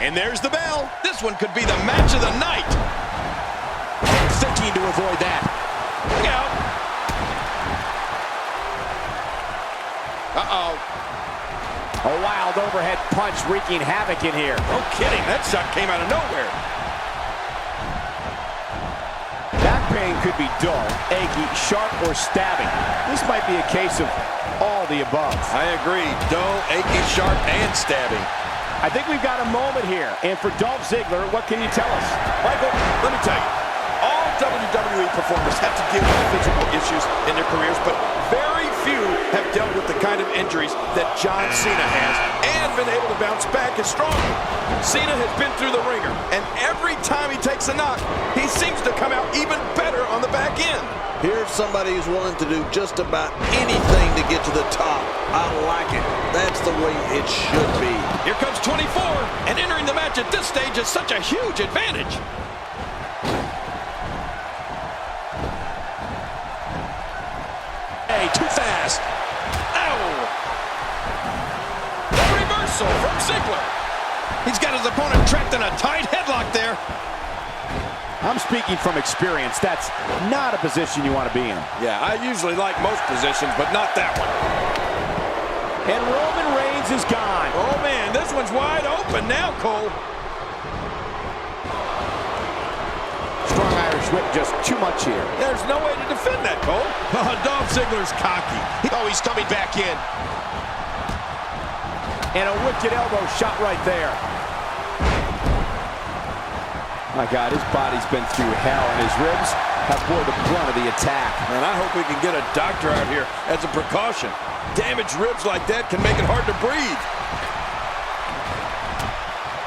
And there's the bell. This one could be the match of the night. Thinking to avoid that. Look out. Uh-oh. A wild overhead punch wreaking havoc in here. No kidding. That shot came out of nowhere. Back pain could be dull, achy, sharp, or stabbing. This might be a case of all the above. I agree. Dull, achy, sharp, and stabbing. I think we've got a moment here. And for Dolph Ziggler, what can you tell us? Michael, let me tell you. All WWE performers have to deal with physical issues in their careers, but very few have dealt with the kind of injuries that John Cena has and been able to bounce back as strong. Cena has been through the ringer, and every time he takes a knock, he seems to come out even better on the back end. Here's somebody who's willing to do just about anything to get to the top. I like it. That's the way it should be. Here comes 24, and entering the match at this stage is such a huge advantage. Hey, too fast. Ow! The reversal from Ziggler. He's got his opponent trapped in a tight headlock there. I'm speaking from experience. That's not a position you want to be in. Yeah, I usually like most positions, but not that one. And Roman Reigns is gone. Oh, man, this one's wide open now, Cole. Strong Irish whip, just too much here. There's no way to defend that, Cole. Oh, Dolph Ziggler's cocky. Oh, he's coming back in. And a wicked elbow shot right there. My God, his body's been through hell, and his ribs have bore the brunt of the attack. And I hope we can get a doctor out here as a precaution. Damaged ribs like that can make it hard to breathe.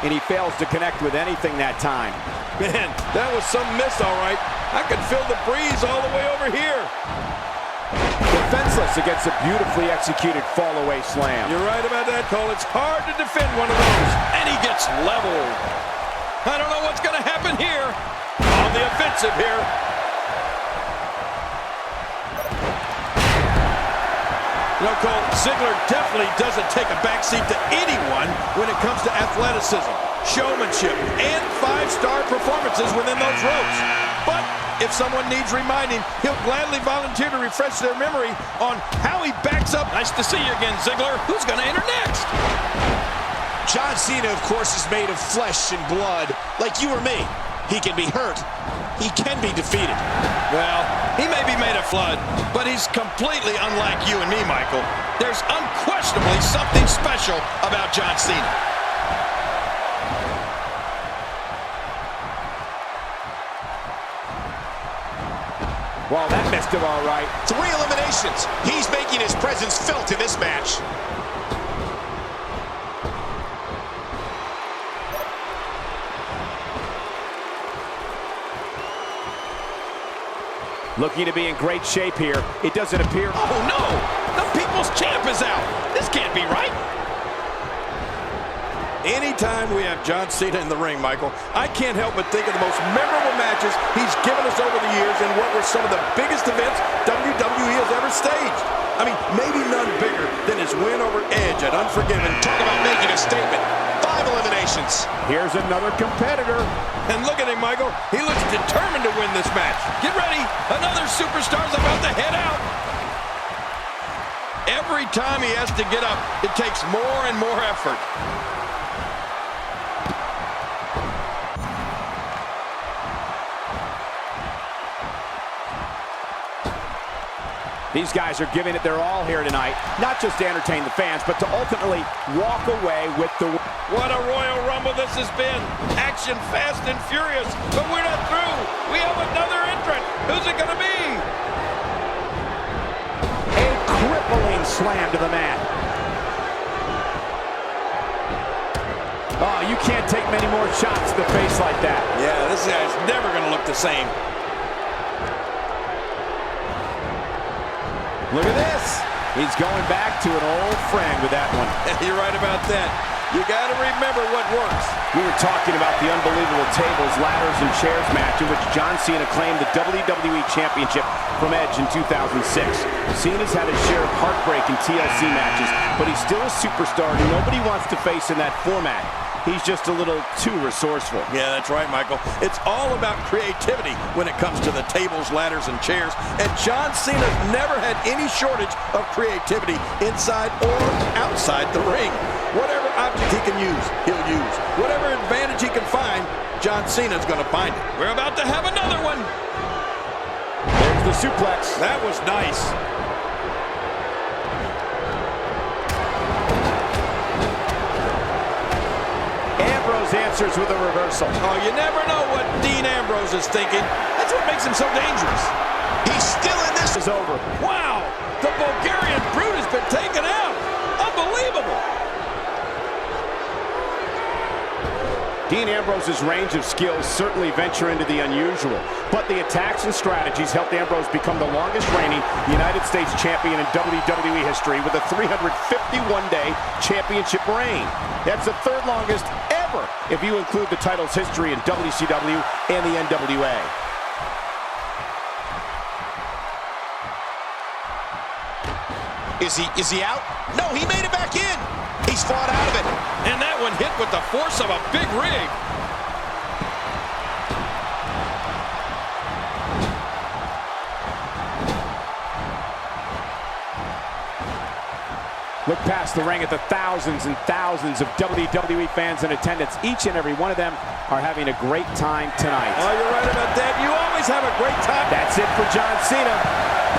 And he fails to connect with anything that time. Man, that was some miss, all right. I could feel the breeze all the way over here. Defenseless against a beautifully executed fall-away slam. You're right about that, Cole. It's hard to defend one of those. And he gets leveled. I don't know what's going to happen here. On the offensive here. You know, Cole, Ziggler definitely doesn't take a backseat to anyone when it comes to athleticism, showmanship, and five-star performances within those ropes. But if someone needs reminding, he'll gladly volunteer to refresh their memory on how he backs up. Nice to see you again, Ziggler. Who's going to enter next? John Cena, of course, is made of flesh and blood, like you or me. He can be hurt. He can be defeated. Well, he may be made of blood, but he's completely unlike you and me, Michael. There's unquestionably something special about John Cena. Well, that missed him all right. 3 eliminations. He's making his presence felt in this match. Looking to be in great shape here. It doesn't appear... Oh, no! The People's Champ is out! This can't be right! Anytime we have John Cena in the ring, Michael, I can't help but think of the most memorable matches he's given us over the years and what were some of the biggest events WWE has ever staged. I mean, maybe none bigger than his win over Edge at Unforgiven. Talk about making a statement. 5 eliminations. Here's another competitor. And look at him, Michael. He looks determined to win this match. Get ready. Another superstar's about to head out. Every time he has to get up, it takes more and more effort. These guys are giving it their all here tonight, not just to entertain the fans, but to ultimately walk away with the... What a Royal Rumble this has been. Action fast and furious, but we're not through. We have another entrant. Who's it going to be? A crippling slam to the mat. Oh, you can't take many more shots to the face like that. Yeah, this guy's never going to look the same. Look at this. He's going back to an old friend with that one. You're right about that. You got to remember what works. We were talking about the unbelievable tables, ladders, and chairs match in which John Cena claimed the WWE Championship from Edge in 2006. Cena's had his share of heartbreak in TLC matches, but he's still a superstar nobody wants to face in that format. He's just a little too resourceful. Yeah, that's right, Michael. It's all about creativity when it comes to the tables, ladders, and chairs. And John Cena's never had any shortage of creativity inside or outside the ring. Whatever object he can use, he'll use. Whatever advantage he can find, John Cena's going to find it. We're about to have another one. There's the suplex. That was nice. Ambrose answers with a reversal. Oh, you never know what Dean Ambrose is thinking. That's what makes him so dangerous. He's still in this. Is over. Wow, the Bulgarian Brute has been taken out. Unbelievable. Dean Ambrose's range of skills certainly venture into the unusual, but the attacks and strategies helped Ambrose become the longest reigning United States champion in WWE history with a 351-day championship reign. That's the third longest ever if you include the title's history in WCW and the NWA. Is he out? No, he made it back in. He's fought out of it. And that one hit with the force of a big rig. Look past the ring at the thousands and thousands of WWE fans in attendance. Each and every one of them are having a great time tonight. Oh, you're right about that. You always have a great time. That's it for John Cena.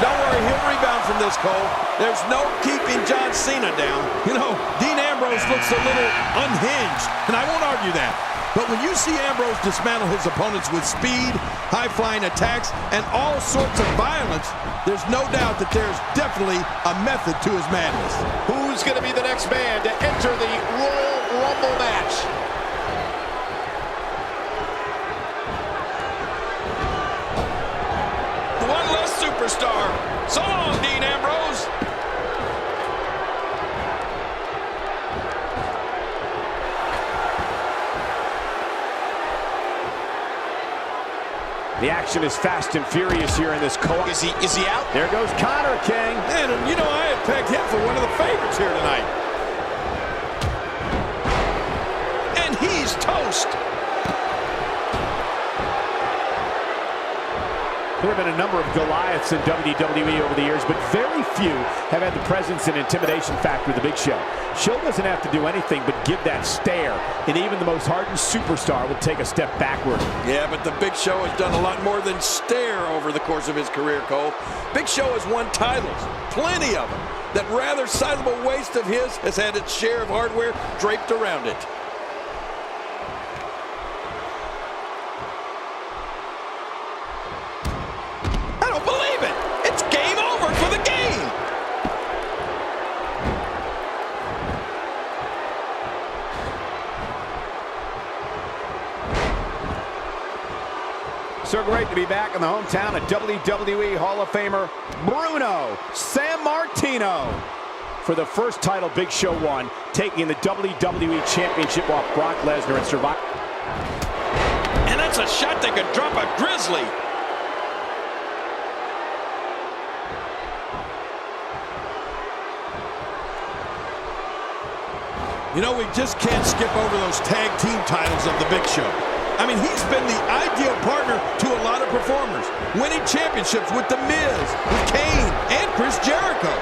Don't worry, he'll rebound from this, Cole. There's no keeping John Cena down. You know, Dean Ambrose looks a little unhinged, and I won't argue that. But when you see Ambrose dismantle his opponents with speed, high-flying attacks, and all sorts of violence, there's no doubt that there's definitely a method to his madness. Who's going to be the next man to enter the Royal Rumble match? One less superstar. So long, Dean Ambrose. The action is fast and furious here in this co-op. Is he out? There goes Connor, King. Man, and you know, I had pegged him for one of the favorites here tonight. And he's toast. There have been a number of Goliaths in WWE over the years, but very few have had the presence and intimidation factor of the Big Show. Show doesn't have to do anything but give that stare, and even the most hardened superstar will take a step backward. Yeah, but the Big Show has done a lot more than stare over the course of his career, Cole. Big Show has won titles, plenty of them. That rather sizable waist of his has had its share of hardware draped around it. I don't believe it! It's game over for the game! So great to be back in the hometown of WWE Hall of Famer Bruno Sammartino for the first title Big Show won, taking the WWE Championship off Brock Lesnar and Survivor. And that's a shot that could drop a grizzly. You know, we just can't skip over those tag team titles of the Big Show. I mean, he's been the ideal partner to a lot of performers, winning championships with The Miz, with Kane, and Chris Jericho.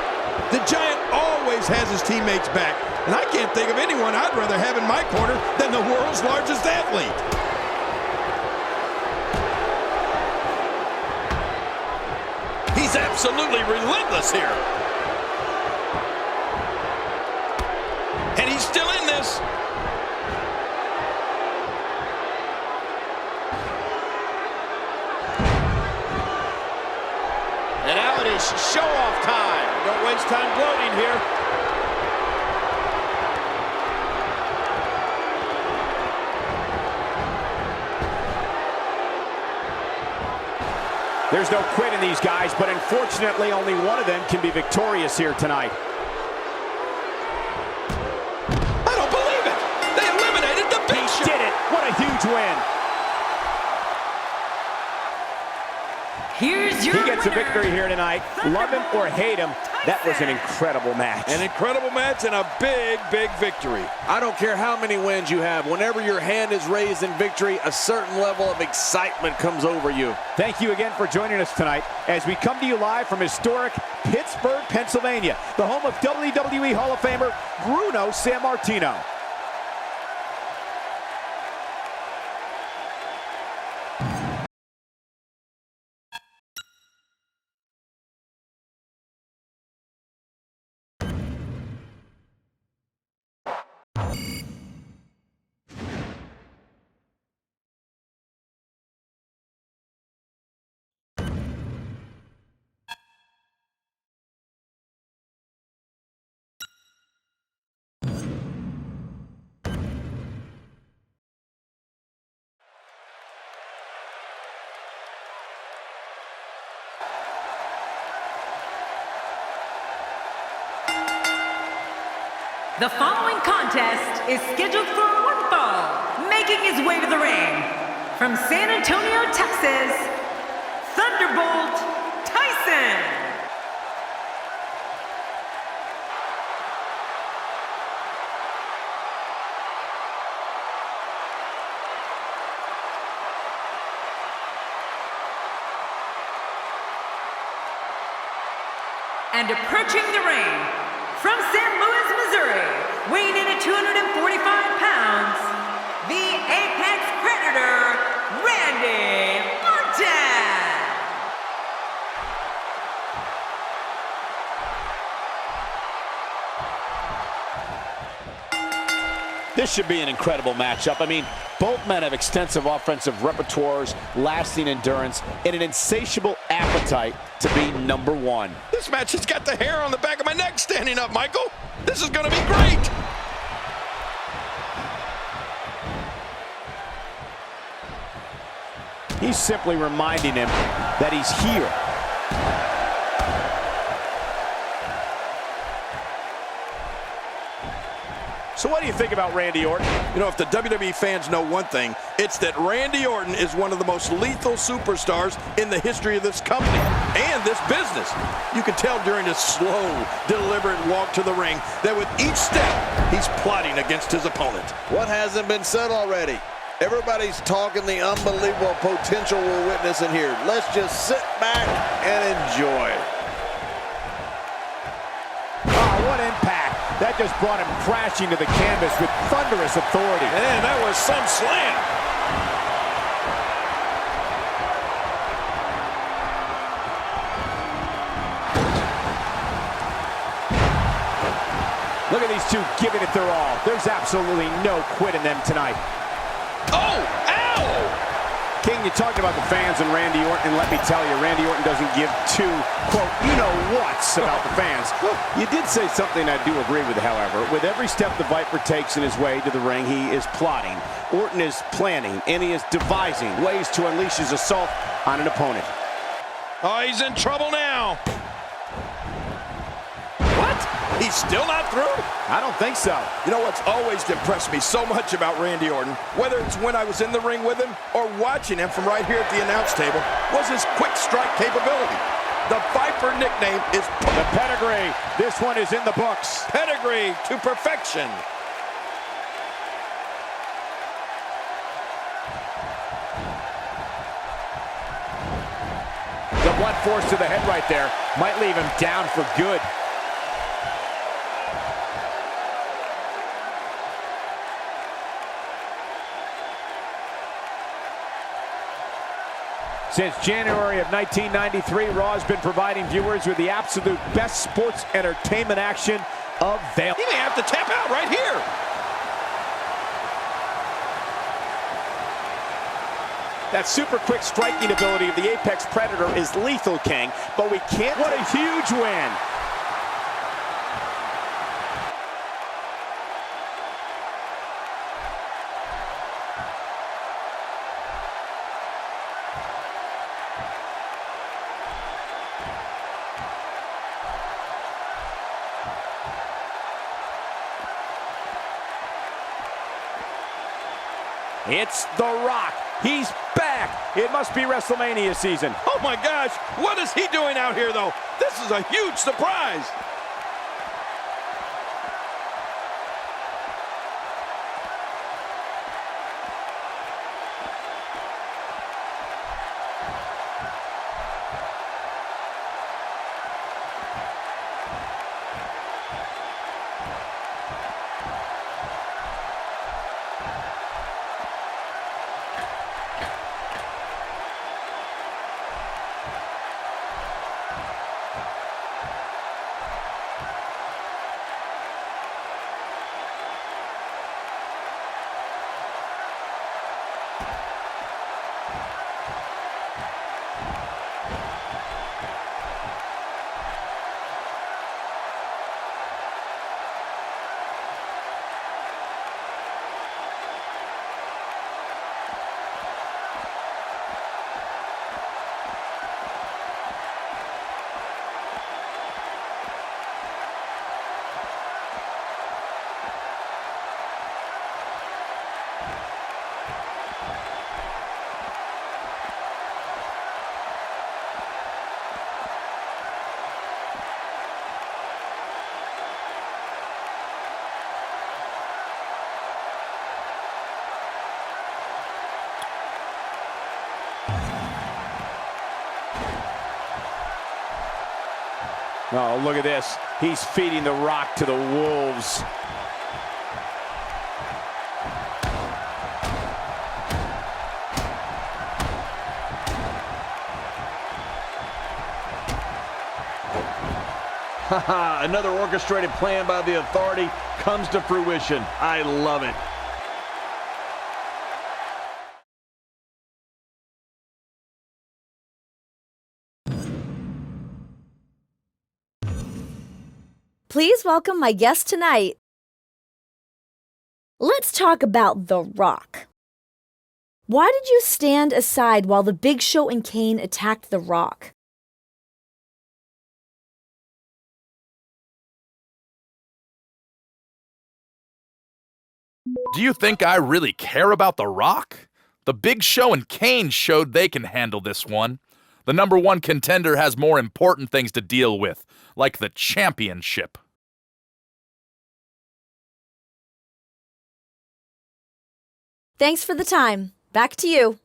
The Giant always has his teammates back, and I can't think of anyone I'd rather have in my corner than the world's largest athlete. He's absolutely relentless here. And he's still in this. And now it is show-off time. Don't waste time gloating here. There's no quit in these guys, but unfortunately only one of them can be victorious here tonight. I don't believe it! They eliminated the Big Show! He did it! What a huge win! Here's your He gets a winner, victory here tonight. Love him or hate him, That was an incredible match. An incredible match and a big, big victory. I don't care how many wins you have. Whenever your hand is raised in victory, a certain level of excitement comes over you. Thank you again for joining us tonight as we come to you live from historic Pittsburgh, Pennsylvania, the home of WWE Hall of Famer Bruno Sammartino. The following contest is scheduled for one fall. Making his way to the ring, from San Antonio, Texas, Thunderbolt Tyson. And approaching the ring, from St. Louis, Missouri, weighing in at 245 pounds, the Apex Predator, Randy Orton. This should be an incredible matchup. I mean, both men have extensive offensive repertoires, lasting endurance, and an insatiable appetite to be number one. This match has got the hair on the back of my neck standing up, Michael. This is going to be great. He's simply reminding him that he's here. So what do you think about Randy Orton? You know, if the WWE fans know one thing, it's that Randy Orton is one of the most lethal superstars in the history of this company and this business. You can tell during his slow, deliberate walk to the ring that with each step, he's plotting against his opponent. What hasn't been said already? Everybody's talking the unbelievable potential we're witnessing here. Let's just sit back and enjoy. Oh, what impact. That just brought him crashing to the canvas with thunderous authority. And that was some slam. Look at these two giving it their all. There's absolutely no quit in them tonight. Oh, ow! King, you talked about the fans and Randy Orton, and let me tell you, Randy Orton doesn't give two, quote, you-know-whats about the fans. You did say something I do agree with, however. With every step the Viper takes in his way to the ring, he is plotting. Orton is planning, and he is devising ways to unleash his assault on an opponent. Oh, he's in trouble now. What? He's still not through? I don't think so. You know what's always impressed me so much about Randy Orton, whether it's when I was in the ring with him or watching him from right here at the announce table, was his quick strike capability. The Viper nickname is the pedigree. This one is in the books. Pedigree to perfection. The blunt force to the head right there might leave him down for good. Since January of 1993, Raw has been providing viewers with the absolute best sports entertainment action available. He may have to tap out right here. That super quick striking ability of the Apex Predator is lethal, King, but we can't. What a huge win. It's The Rock. He's back. back. It must be WrestleMania season. Oh my gosh, what is he doing out here though? This is a huge surprise. Oh, look at this. He's feeding the Rock to the wolves. Another orchestrated plan by the Authority comes to fruition. I love it. Please welcome my guest tonight. Let's talk about The Rock. Why did you stand aside while The Big Show and Kane attacked The Rock? Do you think I really care about The Rock? The Big Show and Kane showed they can handle this one. The #1 contender has more important things to deal with, like the championship. Thanks for the time. Back to you.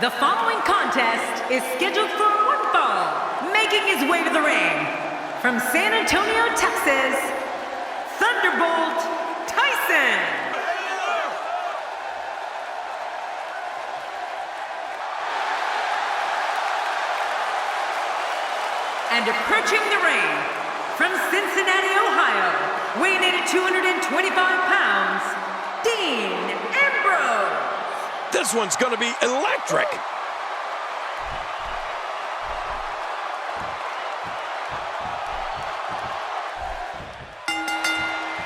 The following contest is scheduled for one fall, making his way to the ring. From San Antonio, Texas, Thunderbolt Tyson. And approaching the ring, from Cincinnati, Ohio, weighing in at 225 pounds, Dean Ambrose. This one's gonna be electric.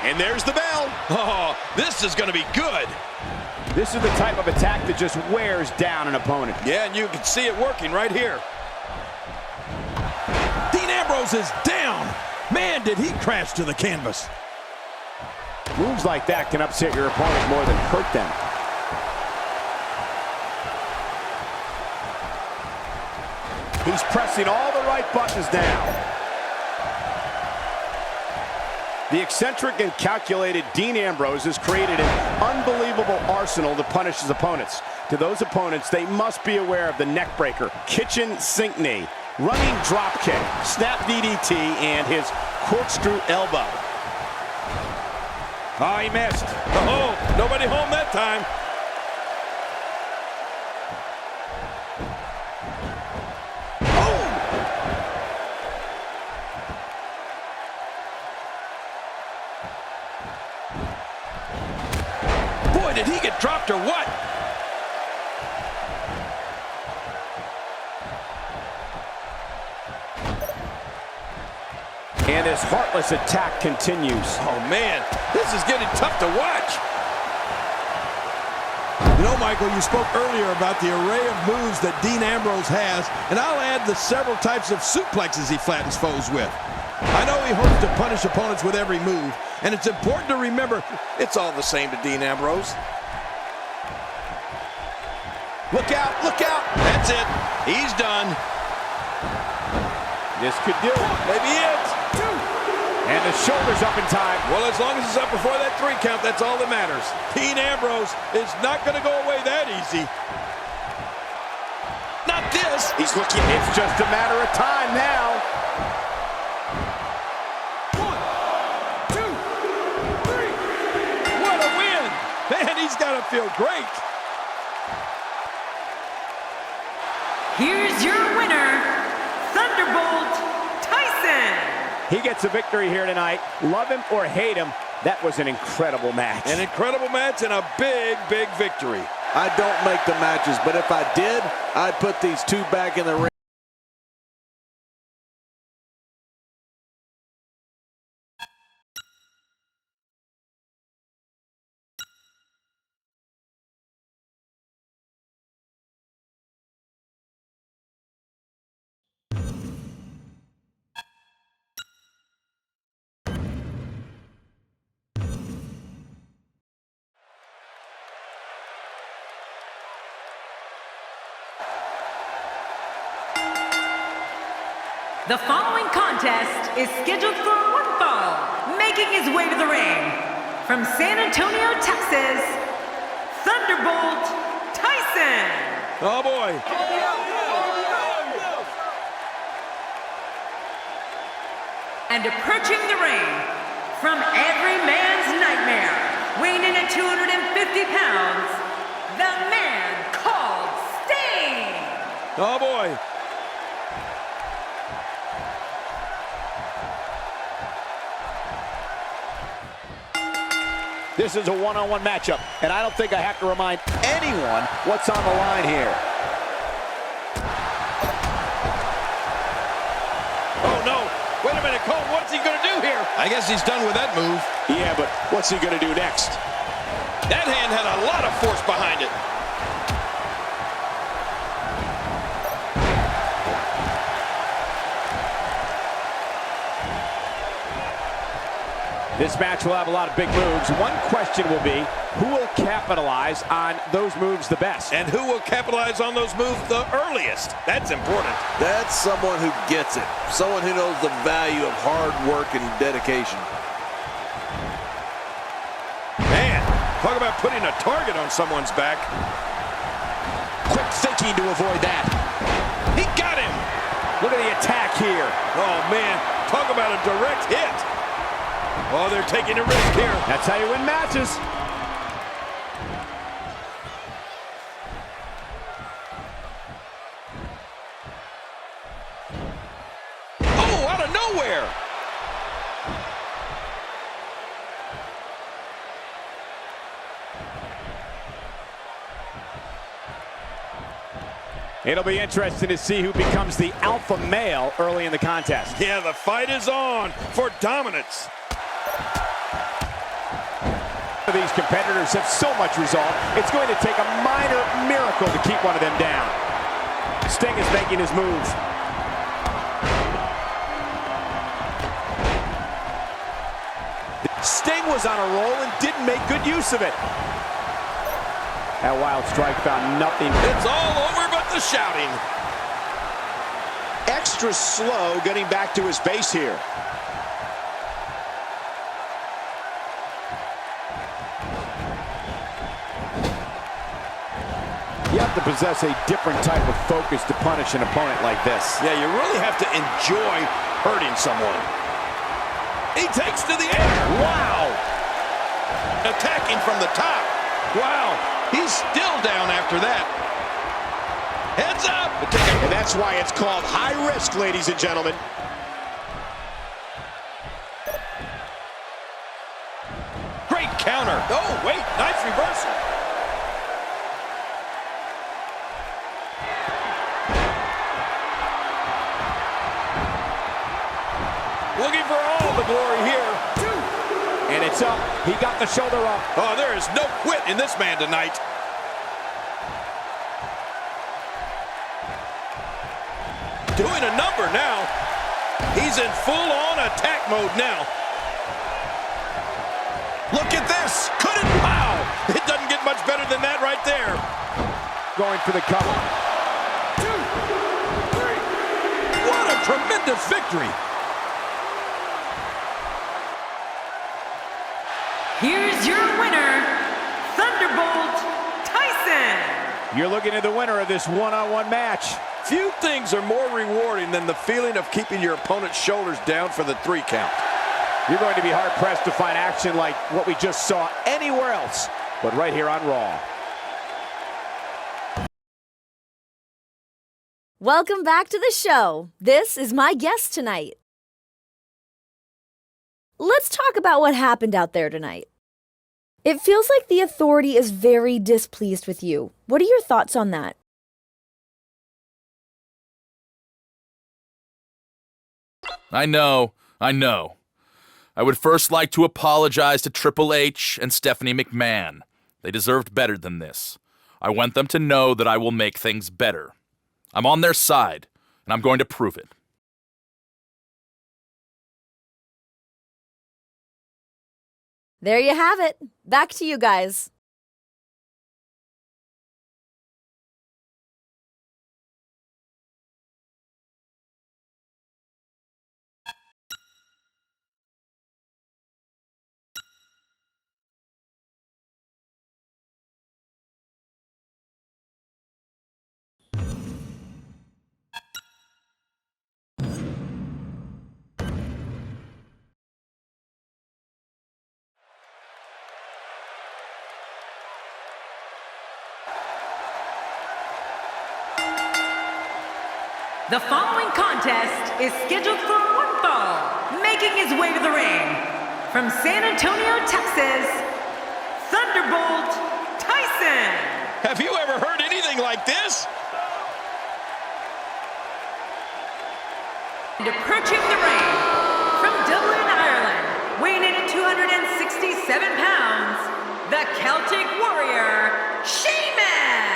And there's the bell. Oh, this is gonna be good. This is the type of attack that just wears down an opponent. Yeah, and you can see it working right here. Dean Ambrose is down. Man, did he crash to the canvas. Moves like that can upset your opponent more than hurt them. He's pressing all the right buttons now. The eccentric and calculated Dean Ambrose has created an unbelievable arsenal to punish his opponents. To those opponents, they must be aware of the neck breaker, kitchen sink knee, running drop kick, snap DDT, and his corkscrew elbow. Oh, he missed. Oh, nobody home that time. Boy, did he get dropped or what? And his heartless attack continues. Oh, man, this is getting tough to watch. You know, Michael, you spoke earlier about the array of moves that Dean Ambrose has, and I'll add the several types of suplexes he flattens foes with. I know he hopes to punish opponents with every move, and it's important to remember It's all the same to Dean Ambrose. Look out, look out. That's it. He's done. This could do it. Maybe it. And the shoulder's up in time. Well, as long as it's up before that 3 count, that's all that matters. Dean Ambrose is not going to go away that easy. Not this. He's looking. It's just a matter of time now. 1, 2, 3. What a win. Man, he's got to feel great. Here's your winner, Thunderbolt Tyson. He gets a victory here tonight. Love him or hate him, that was an incredible match. An incredible match and a big, big victory. I don't make the matches, but if I did, I'd put these two back in the ring. The following contest is scheduled for one fall, making his way to the ring. From San Antonio, Texas, Thunderbolt Tyson. Oh, boy. And approaching the ring, from every man's nightmare, weighing in at 250 pounds, the man called Sting. Oh, boy. This is a one-on-one matchup, and I don't think I have to remind anyone what's on the line here. Oh, no. Wait a minute, Cole. What's he going to do here? I guess he's done with that move. Yeah, but what's he going to do next? That hand had a lot of force behind it. This match will have a lot of big moves. One question will be, who will capitalize on those moves the best? And who will capitalize on those moves the earliest? That's important. That's someone who gets it. Someone who knows the value of hard work and dedication. Man, talk about putting a target on someone's back. Quick thinking to avoid that. He got him. Look at the attack here. Oh, man, talk about a direct hit. Oh, they're taking a risk here. That's how you win matches. Oh, out of nowhere. It'll be interesting to see who becomes the alpha male early in the contest. Yeah, the fight is on for dominance. These competitors have so much resolve, it's going to take a minor miracle to keep one of them down. Sting is making his move. Sting was on a roll and didn't make good use of it. That wild strike found nothing. It's all over but the shouting. Extra slow getting back to his base here. You have to possess a different type of focus to punish an opponent like this. Yeah, you really have to enjoy hurting someone. He takes to the air. Wow. Attacking from the top. Wow. He's still down after that. Heads up. And that's why it's called high risk, ladies and gentlemen. counter. Oh, wait, nice reversal. Looking for all the glory here. And it's up. He got the shoulder up. Oh, there is no quit in this man tonight. Doing a number now. He's in full-on attack mode now. Look at this. Could it? Wow. It doesn't get much better than that right there. Going for the cover. 1, 2, 3. What a tremendous victory. Here's your winner, Thunderbolt Tyson. You're looking at the winner of this one-on-one match. Few things are more rewarding than the feeling of keeping your opponent's shoulders down for the 3 count. You're going to be hard-pressed to find action like what we just saw anywhere else, but right here on Raw. Welcome back to the show. This is my guest tonight. Let's talk about what happened out there tonight. It feels like the Authority is very displeased with you. What are your thoughts on that? I know. I would first like to apologize to Triple H and Stephanie McMahon. They deserved better than this. I want them to know that I will make things better. I'm on their side, and I'm going to prove it. There you have it. Back to you guys. The following contest is scheduled for one fall. Making his way to the ring, from San Antonio, Texas, Thunderbolt Tyson. Have you ever heard anything like this? And approaching the ring, from Dublin, Ireland, weighing in at 267 pounds, the Celtic Warrior, Sheamus.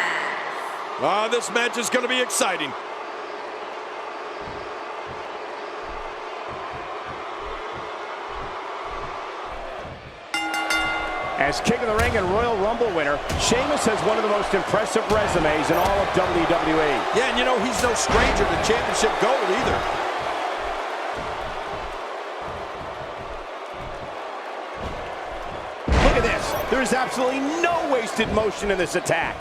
This match is going to be exciting. As King of the Ring and Royal Rumble winner, Sheamus has one of the most impressive resumes in all of WWE. Yeah, and you know, he's no stranger to championship gold either. Look at this. There is absolutely no wasted motion in this attack.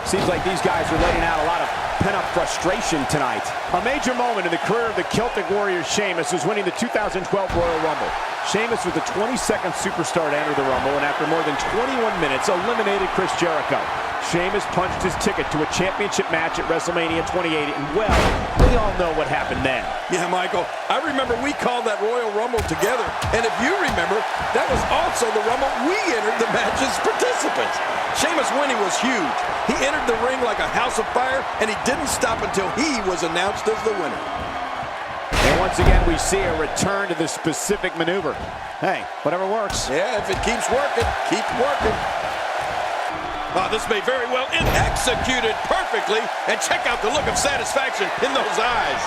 Seems like these guys are letting out a lot of pent-up frustration tonight. A major moment in the career of the Celtic Warrior Sheamus was winning the 2012 Royal Rumble. Sheamus was the 22nd superstar to enter the Rumble, and after more than 21 minutes, eliminated Chris Jericho. Sheamus punched his ticket to a championship match at WrestleMania 28, and well, we all know what happened then. Yeah, Michael, I remember we called that Royal Rumble together, and if you remember, that was also the Rumble we entered the match as participants. Sheamus winning was huge. He entered the ring like a house of fire, and he didn't stop until he was announced as the winner. And once again, we see a return to this specific maneuver. Hey, whatever works. Yeah, if it keeps working, keep working. This may very well end executed perfectly, and check out the look of satisfaction in those eyes.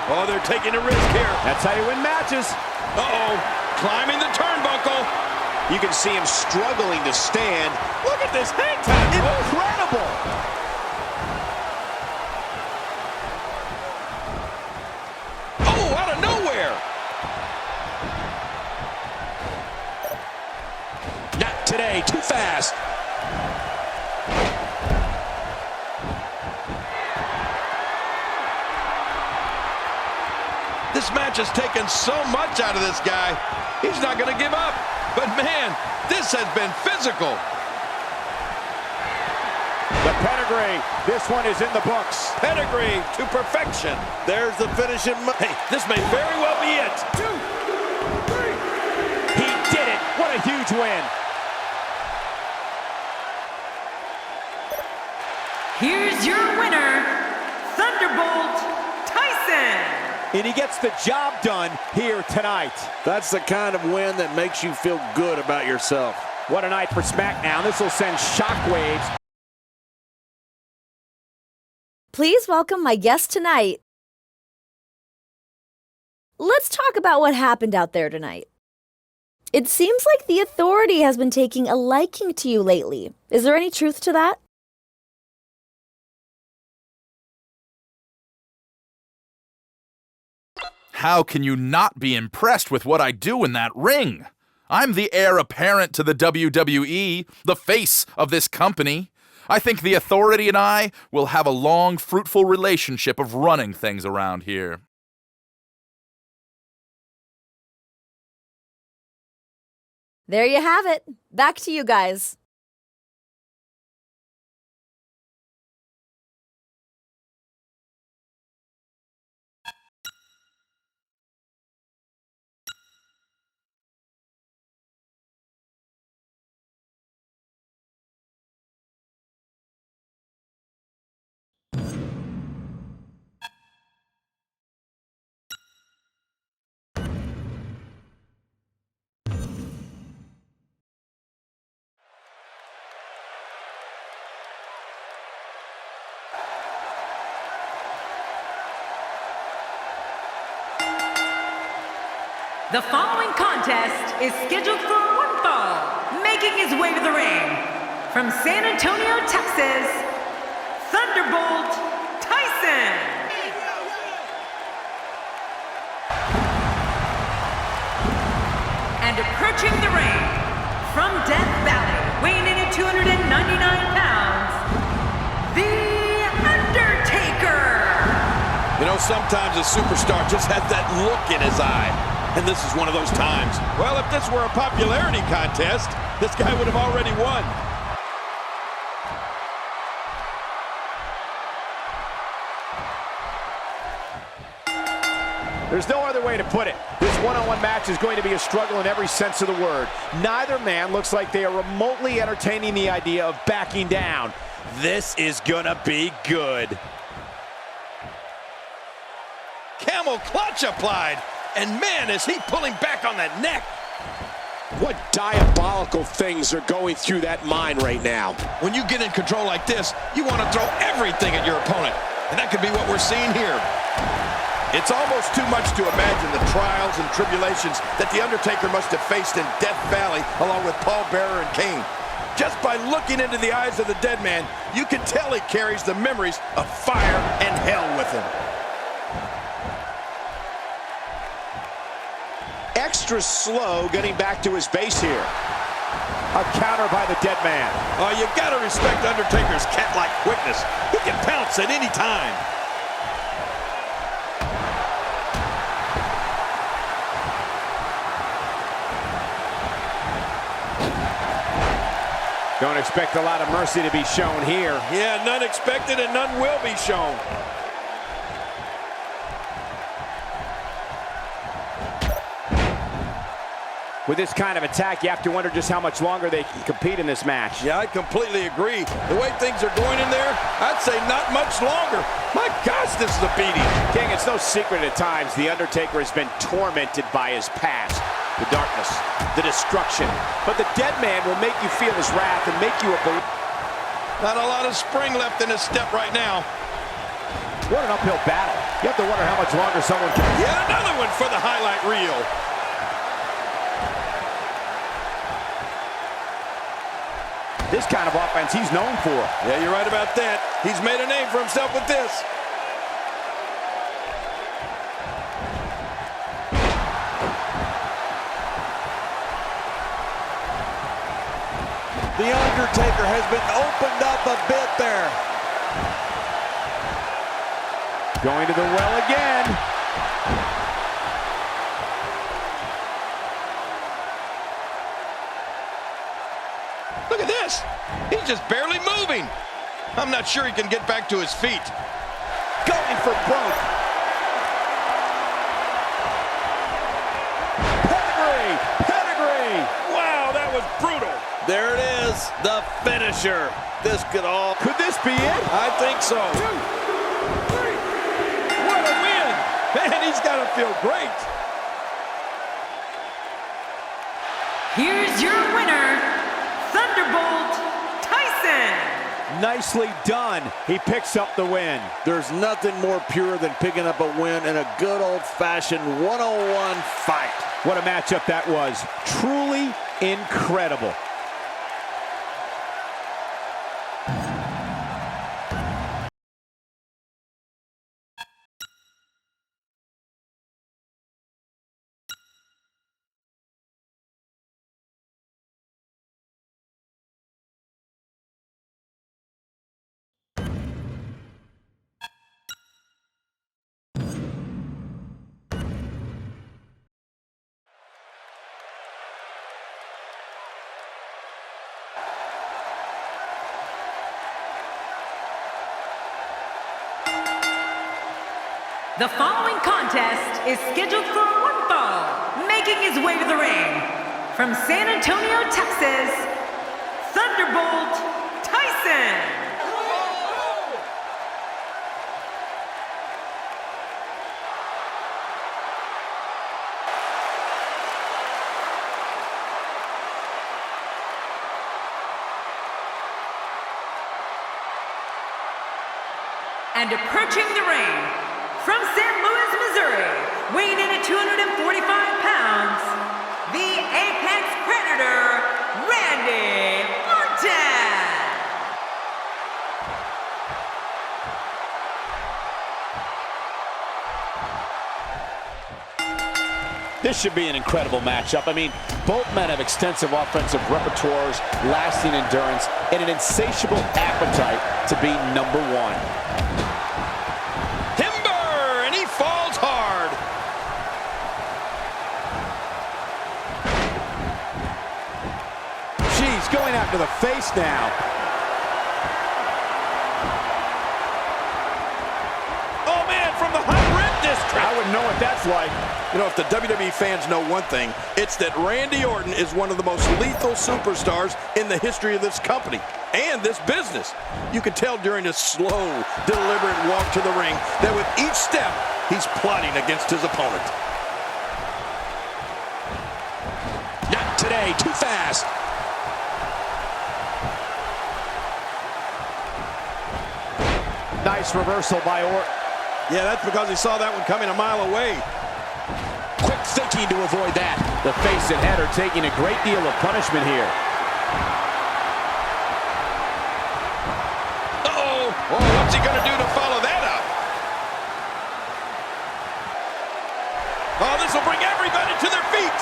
Oh, they're taking a risk here. That's how you win matches. Uh-oh, climbing the turnbuckle. You can see him struggling to stand. Look at this hang time. Incredible. Oh, out of nowhere. Not today, too fast. This match has taken so much out of this guy. He's not going to give up. But man, this has been physical. The pedigree, this one is in the books. Pedigree to perfection. There's the finishing. Hey, this may very well be it. 2, 3. He did it. What a huge win. Here's your winner, Thunderbolt Tyson. And he gets the job done here tonight. That's the kind of win that makes you feel good about yourself. What a night for SmackDown. This will send shockwaves. Please welcome my guest tonight. Let's talk about what happened out there tonight. It seems like the Authority has been taking a liking to you lately. Is there any truth to that? How can you not be impressed with what I do in that ring? I'm the heir apparent to the WWE, the face of this company. I think the Authority and I will have a long, fruitful relationship of running things around here. There you have it. Back to you guys. The following contest is scheduled for one fall. Making his way to the ring, from San Antonio, Texas, Thunderbolt Tyson. And approaching the ring, from Death Valley, weighing in at 299 pounds, The Undertaker. You know, sometimes a superstar just has that look in his eye. And this is one of those times. Well, if this were a popularity contest, this guy would have already won. There's no other way to put it. This one-on-one match is going to be a struggle in every sense of the word. Neither man looks like they are remotely entertaining the idea of backing down. This is gonna be good. Camel clutch applied. And man, is he pulling back on that neck. What diabolical things are going through that mind right now? When you get in control like this, you want to throw everything at your opponent. And that could be what we're seeing here. It's almost too much to imagine the trials and tribulations that The Undertaker must have faced in Death Valley along with Paul Bearer and Kane. Just by looking into the eyes of the dead man, you can tell he carries the memories of fire and hell with him. Extra slow getting back to his base here. A counter by the dead man. Oh, you gotta respect Undertaker's cat-like quickness. He can pounce at any time. Don't expect a lot of mercy to be shown here. Yeah, none expected and none will be shown. With this kind of attack, you have to wonder just how much longer they can compete in this match. Yeah, I completely agree. The way things are going in there, I'd say not much longer. My gosh, this is a beating. King, it's no secret at times The Undertaker has been tormented by his past. The darkness, the destruction. But the dead man will make you feel his wrath and make you a believer. Not a lot of spring left in his step right now. What an uphill battle. You have to wonder how much longer someone can... Yeah, another one for the highlight reel. This kind of offense he's known for. Yeah, you're right about that. He's made a name for himself with this. The Undertaker has been opened up a bit there. Going to the well again. Look at this. He's just barely moving. I'm not sure he can get back to his feet. Going for broke. Pedigree! Pedigree! Wow, that was brutal. There it is, the finisher. This could all... Could this be it? I think so. 2, 3. What a win! Man, he's got to feel great. Here's your winner, Thunderbolt Tyson. Nicely done. He picks up the win. There's nothing more pure than picking up a win in a good old-fashioned one-on-one fight. What a matchup that was. Truly incredible. The following contest is scheduled for one fall, making his way to the ring. From San Antonio, Texas, Thunderbolt Tyson. And approaching the ring, from St. Louis, Missouri, weighing in at 245 pounds, the Apex Predator, Randy Orton. This should be an incredible matchup. I mean, both men have extensive offensive repertoires, lasting endurance, and an insatiable appetite to be number one. Falls hard. She's going after the face now. Oh, man, from the high rim district. I wouldn't know what that's like. You know, if the WWE fans know one thing, it's that Randy Orton is one of the most lethal superstars in the history of this company and this business. You could tell during his slow, deliberate walk to the ring that with each step, he's plotting against his opponent. Not today, too fast. Nice reversal by Orton. Yeah, that's because he saw that one coming a mile away. Quick thinking to avoid that. The face and head are taking a great deal of punishment here. Uh-oh. Oh, what's he going to do to follow that up? Oh, this will bring everybody to their feet.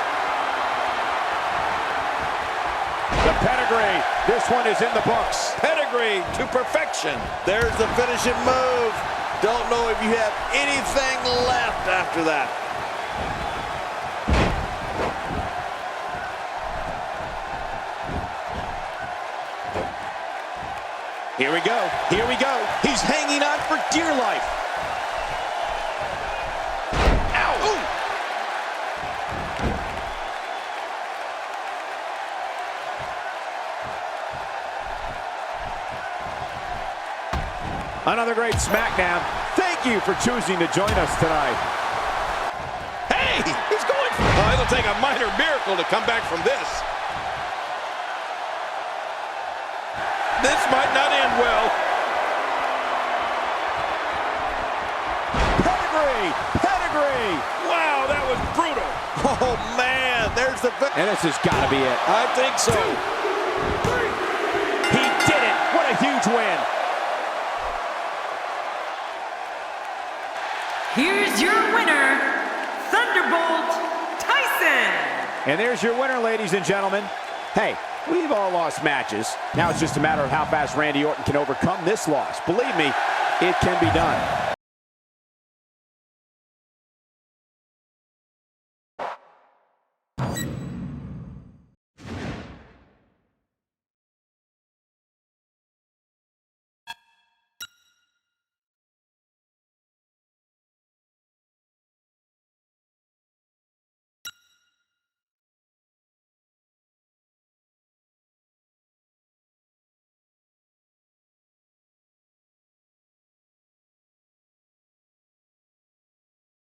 The pedigree. This one is in the books. Pedigree to perfection. There's the finishing move. Don't know if you have anything left after that. Here we go. Here we go. He's hanging on for dear life. Ow! Ooh. Another great SmackDown. Thank you for choosing to join us tonight. Hey, he's going for it. Oh, it'll take a minor miracle to come back from this. This might not end well. Pedigree! Pedigree! Wow, that was brutal. Oh, man, there's the... And this has got to be it. I think so. 2, 3. He did it! What a huge win! Here's your winner, Thunderbolt Tyson. And there's your winner, ladies and gentlemen. Hey, we've all lost matches. Now it's just a matter of how fast Randy Orton can overcome this loss. Believe me, it can be done.